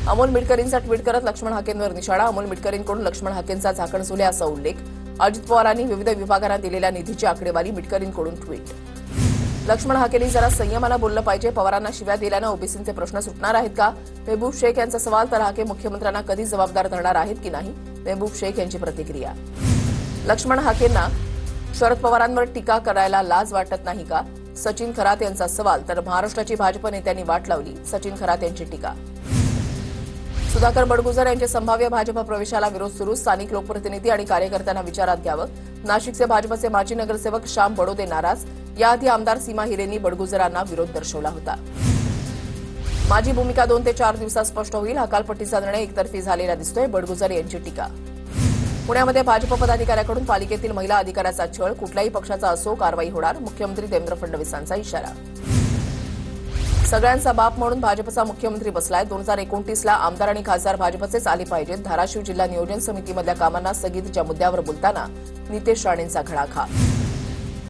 Amol मिटकरींचा tweet करत लक्ष्मण हाकेंवर निशाणा. अमोल मिटकरींकडून लक्ष्मण हाकेंचा झाकणझुले असा उल्लेख. अजित पवारांनी विविध विभागांना दिलेल्या निधीची आकडेवारी. मिटकरींकडून ट्विट. लक्ष्मण हाकेंनी जरा संयमानं बोललं पाहिजे. पवारांना शिव्या दिल्यानं ओबीसींचे प्रश्न सुटणार आहेत का? महबूब शेख यांचा सवाल. तर हाके मुख्यमंत्र्यांना कधी जबाबदार धरणार आहेत की नाही? महबूब शेख यांची प्रतिक्रिया. लक्ष्मण हाकेंना शरद पवारांवर टीका करायला लाज वाटत नाही का? सचिन खरात यांचा सवाल. तर महाराष्ट्राची भाजप नेत्यांनी वाट लावली. सचिन खरात यांची टीका. सुधाकर बडगुजर यांच्या संभाव्य भाजप प्रवेशाला विरोध सुरू. स्थानिक लोकप्रतिनिधी आणि कार्यकर्त्यांना विचारात घ्यावं. नाशिकचे भाजपचे माजी नगरसेवक श्याम बडोदे नाराज. याआधी आमदार सीमा हिरेंनी बडगुजरांना विरोध दर्शवला होता. माझी भूमिका 2 ते 4 दिवसात स्पष्ट होईल. हकालपट्टीचा निर्णय एकतर्फी झालेला दिसतोय. बडगुजर यांची टीका. पुण्यामध्ये भाजप पदाधिकाऱ्याकडून पालिकेतील महिला अधिकाऱ्याचा छळ. कुठल्याही पक्षाचा असो कारवाई होणार. मुख्यमंत्री देवेंद्र फडणवीसांचा इशारा. सगळ्यांचा बाप म्हणून भाजपचा मुख्यमंत्री बसलाय. 2029ला आमदार आणि खासदार भाजपचेच आले पाहिजेत. धाराशिव जिल्हा नियोजन समितीमधल्या कामांना स्थगितीच्या मुद्द्यावर बोलताना नितेश राणेंचा घणाघात.